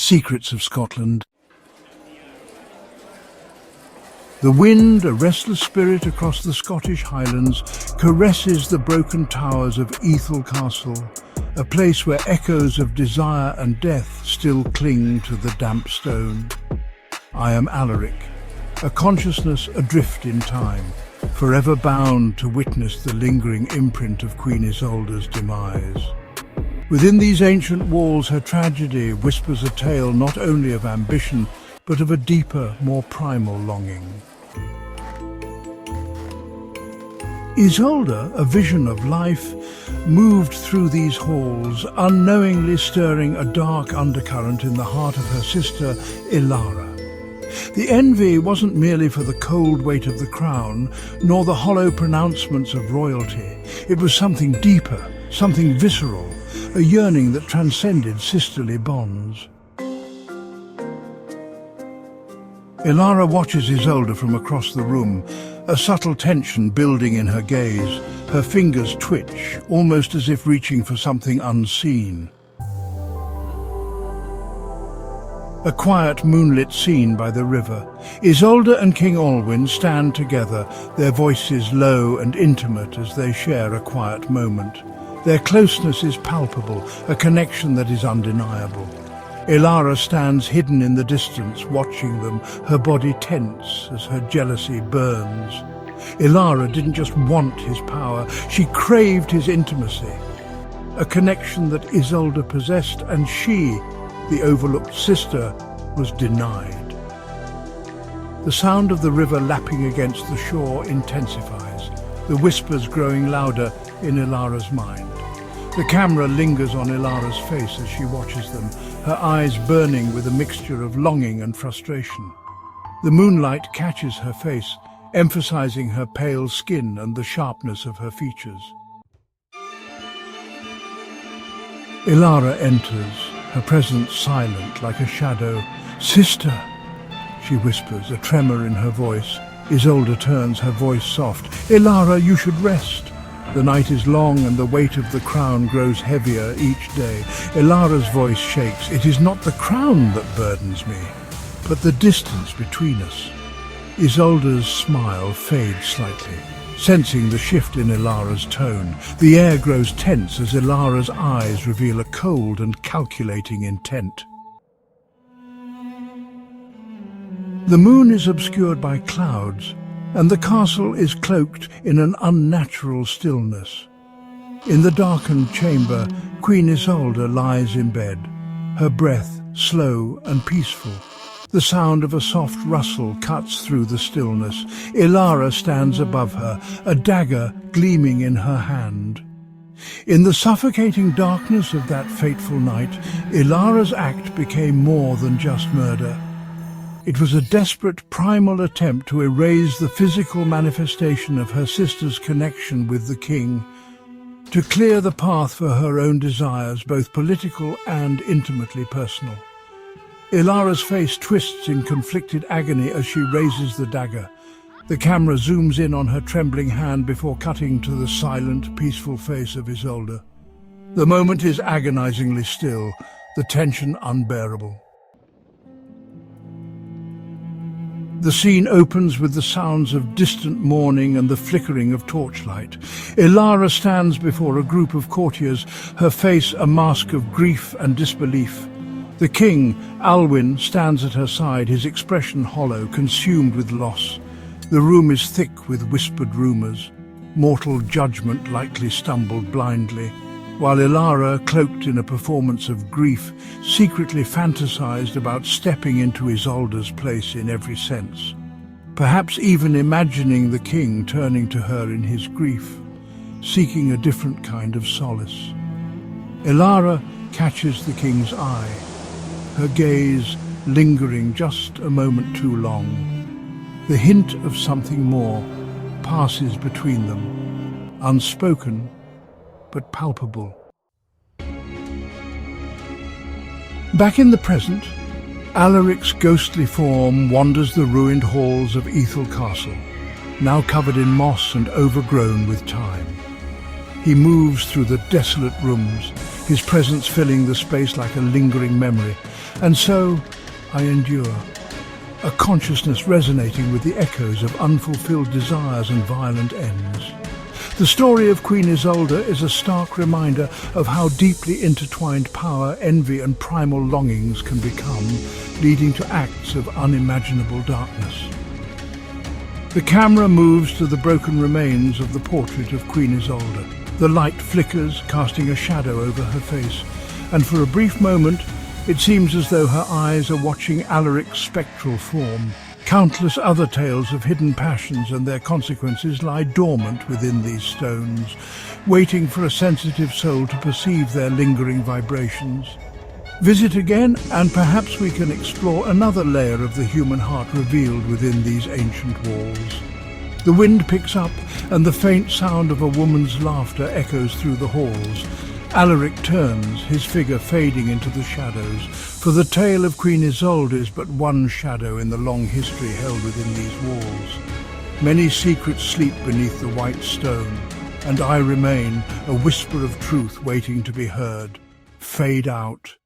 Secrets of Scotland. The wind, a restless spirit across the Scottish Highlands, caresses the broken towers of Ethel Castle, a place where echoes of desire and death still cling to the damp stone. I am Alaric, a consciousness adrift in time, forever bound to witness the lingering imprint of Queen Isolde's demise. Within these ancient walls, her tragedy whispers a tale not only of ambition, but of a deeper, more primal longing. Isolde, a vision of life, moved through these halls, unknowingly stirring a dark undercurrent in the heart of her sister, Ilara. The envy wasn't merely for the cold weight of the crown, nor the hollow pronouncements of royalty. It was something deeper, something visceral, a yearning that transcended sisterly bonds. Ilara watches Isolde from across the room, a subtle tension building in her gaze. Her fingers twitch, almost as if reaching for something unseen. A quiet moonlit scene by the river. Isolde and King Olwyn stand together, their voices low and intimate as they share a quiet moment. Their closeness is palpable, a connection that is undeniable. Ilara stands hidden in the distance, watching them, her body tense as her jealousy burns. Ilara didn't just want his power, she craved his intimacy. A connection that Isolde possessed, and she, the overlooked sister, was denied. The sound of the river lapping against the shore intensifies, the whispers growing louder in Ilara's mind. The camera lingers on Ilara's face as she watches them, her eyes burning with a mixture of longing and frustration. The moonlight catches her face, emphasizing her pale skin and the sharpness of her features. Ilara enters, her presence silent like a shadow. "Sister," she whispers, a tremor in her voice. Isolde turns, her voice soft. "Ilara, you should rest." The night is long and the weight of the crown grows heavier each day. Ilara's voice shakes. "It is not the crown that burdens me, but the distance between us." Isolde's smile fades slightly, sensing the shift in Ilara's tone. The air grows tense as Ilara's eyes reveal a cold and calculating intent. The moon is obscured by clouds, and the castle is cloaked in an unnatural stillness. In the darkened chamber, Queen Isolde lies in bed, her breath slow and peaceful. The sound of a soft rustle cuts through the stillness. Ilara stands above her, a dagger gleaming in her hand. In the suffocating darkness of that fateful night, Ilara's act became more than just murder. It was a desperate, primal attempt to erase the physical manifestation of her sister's connection with the king, to clear the path for her own desires, both political and intimately personal. Ilara's face twists in conflicted agony as she raises the dagger. The camera zooms in on her trembling hand before cutting to the silent, peaceful face of Isolde. The moment is agonizingly still, the tension unbearable. The scene opens with the sounds of distant mourning and the flickering of torchlight. Ilara stands before a group of courtiers, her face a mask of grief and disbelief. The king, Alwyn, stands at her side, his expression hollow, consumed with loss. The room is thick with whispered rumors. Mortal judgment likely stumbled blindly, while Ilara, cloaked in a performance of grief, secretly fantasized about stepping into Isolde's place in every sense, perhaps even imagining the king turning to her in his grief, seeking a different kind of solace. Ilara catches the king's eye, her gaze lingering just a moment too long. The hint of something more passes between them, unspoken but palpable. Back in the present, Alaric's ghostly form wanders the ruined halls of Ethel Castle, now covered in moss and overgrown with time. He moves through the desolate rooms, his presence filling the space like a lingering memory. And so I endure, a consciousness resonating with the echoes of unfulfilled desires and violent ends. The story of Queen Isolde is a stark reminder of how deeply intertwined power, envy and primal longings can become, leading to acts of unimaginable darkness. The camera moves to the broken remains of the portrait of Queen Isolde. The light flickers, casting a shadow over her face, and for a brief moment it seems as though her eyes are watching Alaric's spectral form. Countless other tales of hidden passions and their consequences lie dormant within these stones, waiting for a sensitive soul to perceive their lingering vibrations. Visit again, and perhaps we can explore another layer of the human heart revealed within these ancient walls. The wind picks up, and the faint sound of a woman's laughter echoes through the halls. Alaric turns, his figure fading into the shadows, for the tale of Queen Isolde is but one shadow in the long history held within these walls. Many secrets sleep beneath the white stone, and I remain, a whisper of truth waiting to be heard. Fade out.